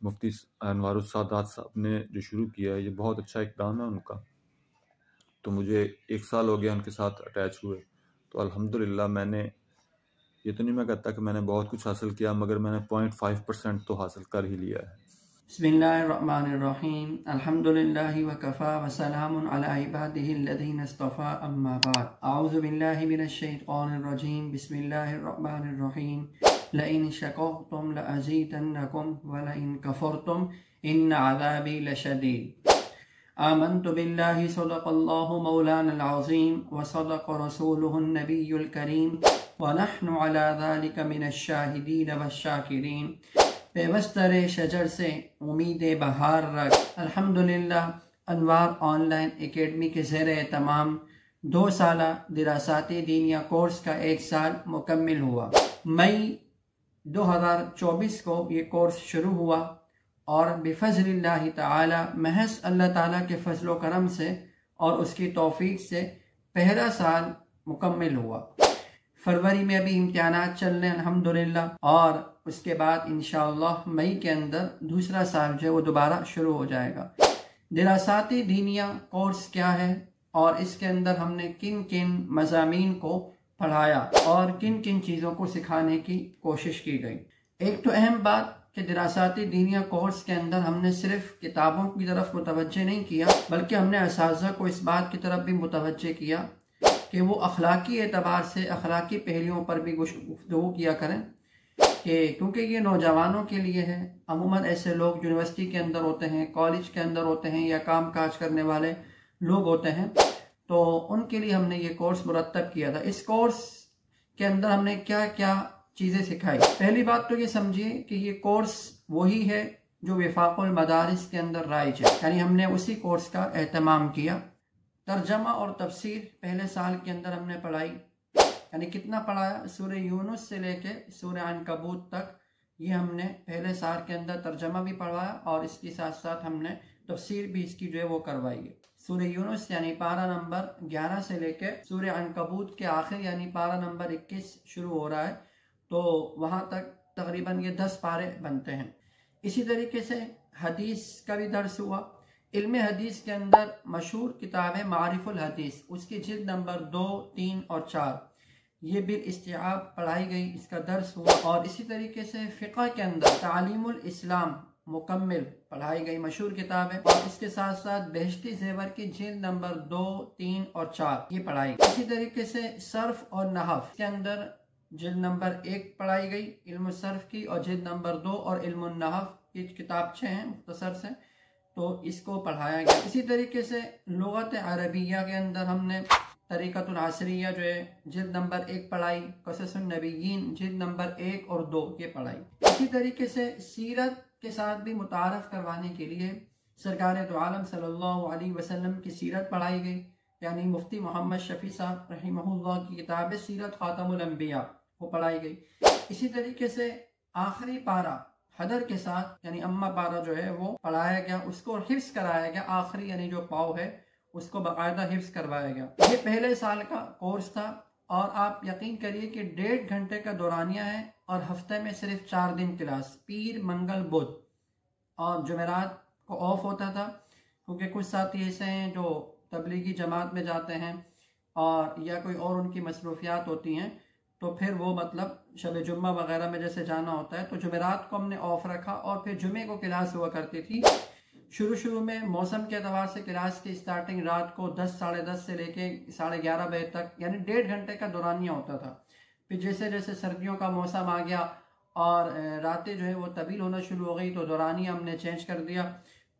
मुफ्ती अनवारुस सादात साहब ने जो शुरू किया है, ये बहुत अच्छा इक़दाम है उनका। तो मुझे 1 साल हो गया उनके साथ अटैच हुए। तो अल्हम्दुलिल्लाह मैंने, ये तो नहीं मैं कहता कि मैंने बहुत कुछ हासिल किया, मगर मैंने 0.5% तो हासिल कर ही लिया है। बिस्मिल्लाहिर्रहमानिर्रहीम अल्हम्दुलिल्लाहि व कफ़ा व सलामुन अला इबादिहिल्लज़ीना इस्तफ़ा अम्मा बाद अऊज़ु बिल्लाहि मिनश शैतानिर रजीम बिस्मिल्लाहिर्रहमानिर्रहीम लइन शकरतुम लअज़ीदन्नकुम व लइन कफ़रतुम इन्न अज़ाबी लशदीद। आमन्तु बिल्लाहि सदक़ल्लाहु मौलानल अज़ीम व सदक़ रसूलुहुन नबियुल करीम व नहनु अला ज़ालिका मिनश शाहिदीन वश्शाकिरीन। पेवस्तर शजर से उम्मीद बहार रख। अल्हम्दुलिल्लाह अनवार ऑनलाइन एकेडमी के ज़ेर तमाम 2 साला दिरासाती दीनिया कोर्स का 1 साल मुकम्मिल हुआ। मई 2024 को ये कोर्स शुरू हुआ और बिफ़ज़लिल्लाहि ताला, महज अल्लाह ताला के फजल करम से और उसकी तौफीक से पहला साल मुकम्मिल हुआ। फरवरी में अभी इम्तिहानात चल रहे हैं अल्हम्दुलिल्लाह, और उसके बाद इंशाअल्लाह मई के अंदर दूसरा साल जो है वो दोबारा शुरू हो जाएगा। दिरासाती दीनिया कोर्स क्या है और इसके अंदर हमने किन किन मज़ामीन को पढ़ाया और किन किन चीज़ों को सिखाने की कोशिश की गई। एक तो अहम बात कि दिरासाती दीनिया कोर्स के अंदर हमने सिर्फ किताबों की तरफ मुतवज्जे नहीं किया, बल्कि हमने असातिज़ा को इस बात की तरफ भी मुतवज्जे किया कि वो अखलाकी एतबार से अखलाकी पहलुओं पर भी गुफ्तगू किया करें, कि क्योंकि ये नौजवानों के लिए है। अमूमन ऐसे लोग यूनिवर्सिटी के अंदर होते हैं, कॉलेज के अंदर होते हैं, या काम काज करने वाले लोग होते हैं, तो उनके लिए हमने ये कोर्स मुरतब किया था। इस कोर्स के अंदर हमने क्या क्या चीज़ें सिखाई। पहली बात तो ये समझिए कि ये कोर्स वही है जो विफाकुल मदारिस के अंदर राइज है, यानी हमने उसी कोर्स का एहतमाम किया। तर्जमा और तफसीर पहले साल के अंदर हमने पढ़ाई, यानी कितना पढ़ाया, सूरह यूनुस से लेके सूरह अनकबूत तक, ये हमने पहले साल के अंदर तर्जमा भी पढ़ाया और इसके साथ साथ हमने तफसीर भी इसकी जो है वो करवाई है। सूरह यूनुस यानी पारा नंबर 11 से लेके सूरह अनकबूत के आखिर यानी पारा नंबर 21 शुरू हो रहा है, तो वहाँ तक तकरीबन ये 10 पारे बनते हैं। इसी तरीके से हदीस का भी दर्स हुआ। इल्म हदीस के अंदर मशहूर किताब है मारिफुल हदीस, उसकी जिल्द नंबर 2, 3 और 4 ये बिल इस्तिआब पढ़ाई गई, इसका दर्स हुआ। और इसी तरीके से फ़िक़्ह के अंदर तालीमुल इस्लाम मुकम्मिल पढ़ाई गई, मशहूर किताब है। और इसके साथ साथ बेहश्ती ज़ेवर की जिल्द नंबर 2, 3 और 4 ये पढ़ाई गई। इसी तरीके से सर्फ और नहव के अंदर जिल्द नंबर 1 पढ़ाई गई इल्म सर्फ की, और जिल्द नंबर 2 और इल्म नहव की किताब 6 हैं मुख्तसर से, तो इसको पढ़ाया गया। इसी तरीके से लुगत अरबिया के अंदर हमने तरीक़तुल असरिया जो है जिल्द नंबर 1 पढ़ाई, क़ससुन नबिय्यीन जिल्द नंबर 1 और 2 ये पढ़ाई। इसी तरीके से सीरत के साथ भी मुतारफ़ करवाने के लिए सरकार दो आलम सल्लल्लाहु अलैहि वसल्लम की सीरत पढ़ाई गई, यानी मुफ्ती मोहम्मद शफ़ी साहब रहमहुल्लाह की किताब सीरत ख़ातमुल अंबिया वो पढ़ाई गई। इसी तरीके से आखिरी पारा हदर के साथ यानी अम्मा पारा जो है वो पढ़ाया गया, उसको हिफ्ज़ कराया गया। आखिरी यानी जो पाव है उसको बाकायदा हिफ्ज़ करवाया गया। ये पहले साल का कोर्स था, और आप यकीन करिए कि 1.5 घंटे का दौरानिया है, और हफ्ते में सिर्फ 4 दिन क्लास, पीर मंगल बुध और जुमेरात को ऑफ होता था, क्योंकि कुछ साथी ऐसे हैं जो तबलीगी जमात में जाते हैं और या कोई और उनकी मसरूफियात होती हैं, तो फिर वो मतलब शब जुम्मा वगैरह में जैसे जाना होता है, तो जुमेरात को हमने ऑफ रखा और फिर जुमे को क्लास हुआ करती थी। शुरू में मौसम के अतबार से क्लास की स्टार्टिंग रात को 10 साढ़े 10 से लेके 11:30 बजे तक, यानी 1.5 घंटे का दौरानिया होता था। फिर जैसे जैसे सर्दियों का मौसम आ गया और रातें जो है वो तवील होना शुरू हो गई, तो दौरानिया हमने चेंज कर दिया।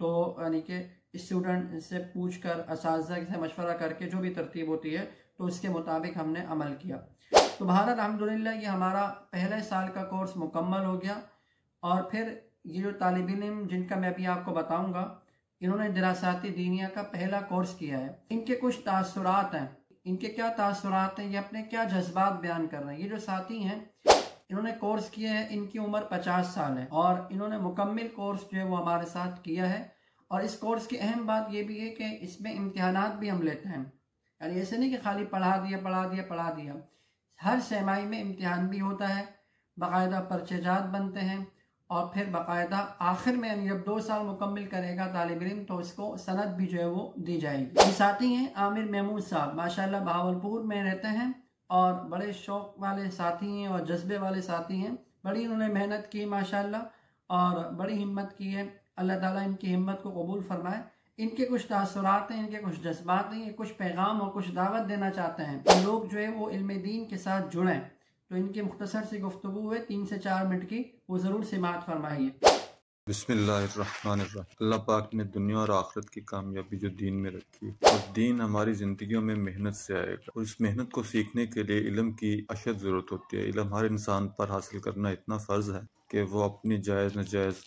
तो यानी कि स्टूडेंट से पूछ कर, असातिज़ा से मशवरा करके जो भी तरतीब होती है, तो उसके मुताबिक हमने अमल किया। तो बहरहाल अल्हम्दुलिल्लाह ये हमारा पहले साल का कोर्स मुकम्मल हो गया। और फिर ये जो तालिब इल्म जिनका मैं अभी आपको बताऊंगा, इन्होंने दिरासाती दीनिया का पहला कोर्स किया है। इनके कुछ तासुरात हैं, इनके क्या तासुरात हैं, ये अपने क्या जज्बात बयान कर रहे हैं। ये जो साथी हैं इन्होंने कोर्स किया है, इनकी उम्र 50 साल है, और इन्होंने मुकम्मिल कोर्स जो है वो हमारे साथ किया है। और इस कोर्स की अहम बात ये भी है कि इसमें इम्तिहानात भी हम लेते हैं, यानी ऐसे नहीं कि खाली पढ़ा दिया। हर सेमाई में इम्तिहान भी होता है, बाकायदा पर्चेजात बनते हैं, और फिर बाकायदा आखिर में यानी जब 2 साल मुकम्मिल करेगा तालिब इल्म तो उसको सनद भी जो है वो दी जाएगी। ये साथी हैं आमिर महमूद साहब, माशाल्लाह बहावलपुर में रहते हैं और बड़े शौक वाले साथी हैं और जज्बे वाले साथी हैं। बड़ी इन्होंने मेहनत की माशाल्लाह और बड़ी हिम्मत की है। अल्लाह ताला इनकी हिम्मत को कबूल फरमाए। इनके कुछ तासुरात हैं, इनके कुछ जज्बात हैं, कुछ पैगाम और कुछ दावत देना चाहते हैं कि लोग जो है वो इल्म दीन के साथ जुड़ें। तो इनकी मुख्तसर सी गुफ्तगू है 3 से 4 मिनट की, वो ज़रूर समाअत फरमाइए। बिस्मिल्लाहिर्रहमानिर्रहीम। अल्लाह पाक ने दुनिया और आखिरत की कामयाबी जो दीन में रखी है, और दीन हमारी ज़िंदगियों में मेहनत से आएगा, और इस मेहनत को सीखने के लिए इल्म की अशद ज़रूरत होती है। इल्म हर इंसान पर हासिल करना इतना फ़र्ज़ है कि वो अपनी जायज़ नाजायज़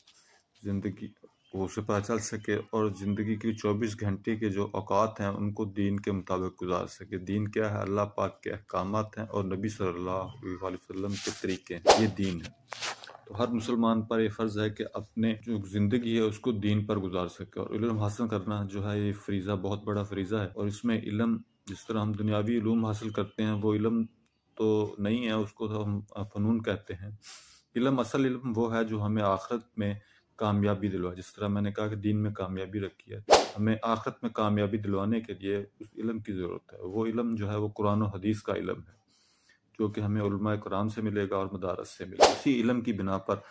ज़िंदगी वो उसे पता चल सके और ज़िंदगी के 24 घंटे के जो औकात हैं उनको दीन के मुताबिक गुजार सके। दीन क्या है? अल्लाह पाक के अहकामात हैं और नबी सल्लल्लाहु अलैहि वसल्लम के तरीके हैं, ये दीन है। तो हर मुसलमान पर यह फ़र्ज़ है कि अपने जो ज़िंदगी है उसको दीन पर गुजार सके, और इल्म हासिल करना जो है ये फ़रीज़ा, बहुत बड़ा फ़रीज़ा है। और इसमें इल्म, जिस तरह हम दुनियावी इल्म हासिल करते हैं वो इल्म तो नहीं है, उसको तो हम फ़नून कहते हैं। इल्म, असल इल्म वो है जो हमें आखिरत में कामयाबी दिलवाए। जिस तरह मैंने कहा कि दीन में कामयाबी रखी है, हमें आखिरत में कामयाबी दिलवाने के लिए उस इल्म की ज़रूरत है। वो इल्म जो है वो कुरान और हदीस का इल्म है, जो कि हमें उलमाए कुरान से मिलेगा और मदारस से मिलेगा। इसी इल्म की बिना पर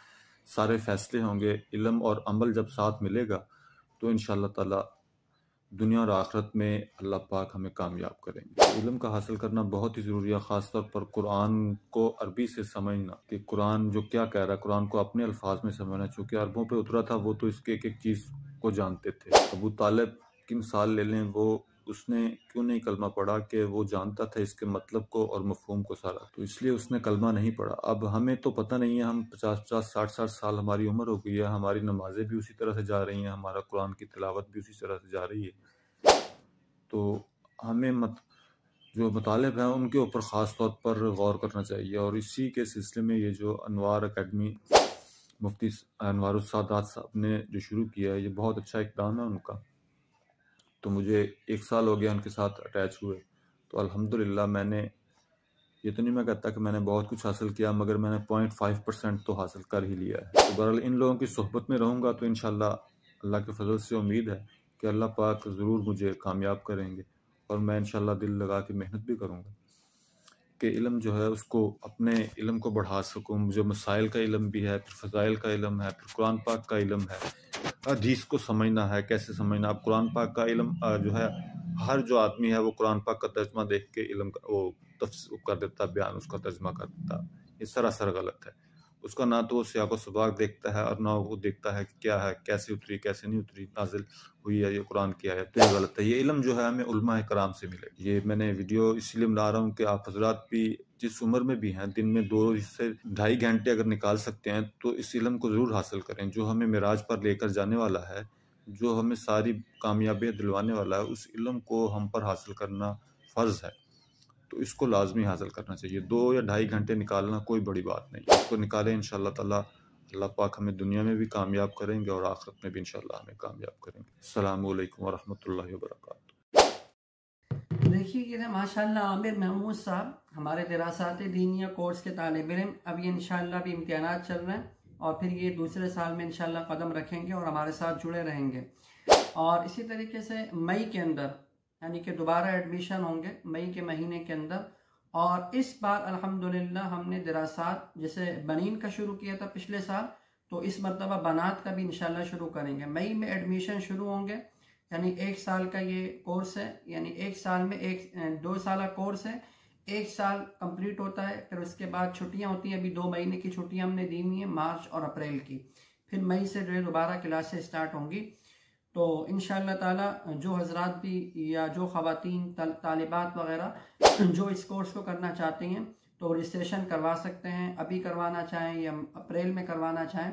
सारे फैसले होंगे। इल्म और अमल जब साथ मिलेगा तो इंशाअल्लाह ताला दुनिया और आखिरत में अल्लाह पाक हमें कामयाब करेंगे। इल्म का हासिल करना बहुत ही ज़रूरी है, ख़ासतौर पर कुरान को अरबी से समझना कि कुरान जो क्या कह रहा है, कुरान को अपने अल्फाज में समझना। चूँकि अरबों पे उतरा था, वो तो इसके एक एक चीज़ को जानते थे। अबू तालिब की मिसाल ले लें, वो उसने क्यों नहीं कलमा पढ़ा कि वो जानता था इसके मतलब को और मफ़हूम को सारा, तो इसलिए उसने कलमा नहीं पढ़ा। अब हमें तो पता नहीं है, हम 50-50, 60-60 साल हमारी उम्र हो गई है, हमारी नमाजें भी उसी तरह से जा रही हैं, हमारा कुरान की तिलावत भी उसी तरह से जा रही है। तो हमें जो मुतालिब हैं उनके ऊपर ख़ास तौर पर गौर करना चाहिए। और इसी के सिलसिले में ये जो अनवार अकेडमी मुफ्ती अनवारुल सादात साहब ने जो शुरू किया है, ये बहुत अच्छा इक़दाम है उनका। तो मुझे 1 साल हो गया उनके साथ अटैच हुए, तो अल्हम्दुलिल्लाह मैंने, ये तो नहीं मैं कहता कि मैंने बहुत कुछ हासिल किया, मगर मैंने 0.5% तो हासिल कर ही लिया है। तो बहरहाल इन लोगों की सोहबत में रहूँगा तो इंशाअल्लाह अल्लाह के फजल से उम्मीद है कि अल्लाह पाक ज़रूर मुझे कामयाब करेंगे, और मैं इंशाअल्लाह दिल लगा के मेहनत भी करूँगा कि इल्म जो है उसको, अपने इल्म को बढ़ा सकूँ। मुझे मसाइल का इल्म भी है, फिर फ़ज़ाइल का इल्म है, फिर कुरान पाक का इल्म है, हदीस को समझना है, कैसे समझना। अब कुरान पाक का इल्म जो है, हर जो आदमी है वो कुरान पाक का तर्जमा देख के इल्म वो कर देता है, बयान उसका तर्जमा कर देता। ये सरासर गलत है। उसका ना तो वो सियाक़ो सबाक़ देखता है और ना वो देखता है कि क्या है, कैसे उतरी, कैसे नहीं उतरी, नाज़िल हुई है ये कुरान की आयत, तो ये गलत है। ये इल्म जो है हमें उलमाए कराम से मिले। ये मैंने वीडियो इसलिए बना रहा हूँ कि आप हज़रात भी जिस उम्र में भी हैं, दिन में 2 से ढाई घंटे अगर निकाल सकते हैं तो इस इल्म को ज़रूर हासिल करें, जो हमें मिराज पर लेकर जाने वाला है, जो हमें सारी कामयाबियाँ दिलवाने वाला है। उस इल्म को हम पर हासिल करना फ़र्ज़ है, तो इसको लाज़मी हासिल करना चाहिए। 2 या ढाई घंटे निकालना कोई बड़ी बात नहीं, इसको निकालें, इंशाअल्लाह ताला अल्लाह पाक हमें दुनिया में भी कामयाब करेंगे और आखिरत में भी इंशाअल्लाह हमें कामयाब करेंगे। अस्सलामु अलैकुम व रहमतुल्लाहि व बरकातुहू। देखिए कि माशाल्लाह आमिर महमूद साहब हमारे दरासात दीनिया कोर्स के तालिब इल्म, अब ये इंशाअल्लाह भी इम्तिहानात चल रहे हैं और फिर ये दूसरे साल में इंशाअल्लाह कदम रखेंगे और हमारे साथ जुड़े रहेंगे। और इसी तरीके से मई के अंदर यानी कि दोबारा एडमिशन होंगे मई के महीने के अंदर। और इस बार अल्हम्दुलिल्लाह हमने दरासात जैसे बनीन का शुरू किया था पिछले साल, तो इस मरतबा बनात का भी इंशाल्लाह शुरू करेंगे। मई में एडमिशन शुरू होंगे, यानी 1 साल का ये कोर्स है, यानी 1 साल में 2 साल कोर्स है, 1 साल कंप्लीट होता है, फिर उसके बाद छुट्टियां होती हैं। अभी 2 महीने की छुट्टियां हमने दी हुई हैं, मार्च और अप्रैल की। फिर मई से जो है दोबारा क्लासेस स्टार्ट होंगी। तो इंशाअल्लाह ताला जो हजरात भी या जो ख़वातीन तालिबात वगैरह जो इस कोर्स को करना चाहती हैं तो रजिस्ट्रेशन करवा सकते हैं, अभी करवाना चाहें या अप्रैल में करवाना चाहें,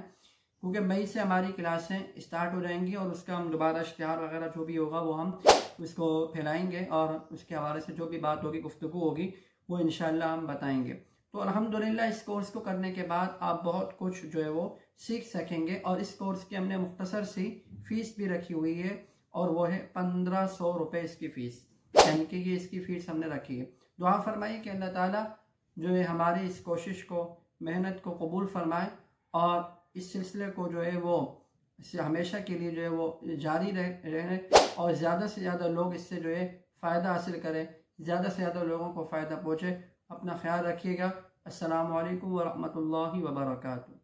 क्योंकि मई से हमारी क्लासें स्टार्ट हो जाएंगी और उसका हम दोबारा इश्तिहार वगैरह जो भी होगा वो हम उसको फैलाएंगे और उसके हवाले से जो भी बात होगी, गुफ्तगू होगी, वो इंशाअल्लाह हम बताएंगे। तो अल्हम्दुलिल्लाह इस कोर्स को करने के बाद आप बहुत कुछ जो है वो सीख सकेंगे। और इस कोर्स की हमने मुख्तसर सी फ़ीस भी रखी हुई है और वो है 1500 रुपये इसकी फ़ीस, यानी कि ये इसकी फ़ीस हमने रखी है। दुआ फरमाइए कि अल्लाह ताला जो है हमारी इस कोशिश को, मेहनत को कबूल फरमाए और इस सिलसिले को जो है वो इससे हमेशा के लिए जो है वो जारी रहने और ज़्यादा से ज़्यादा लोग इससे जो है फ़ायदा हासिल करें, ज़्यादा से ज़्यादा लोगों को फ़ायदा पहुँचे। अपना ख्याल रखिएगा। अस्सलामु अलैकुम व रहमतुल्लाहि व बरकातुहू।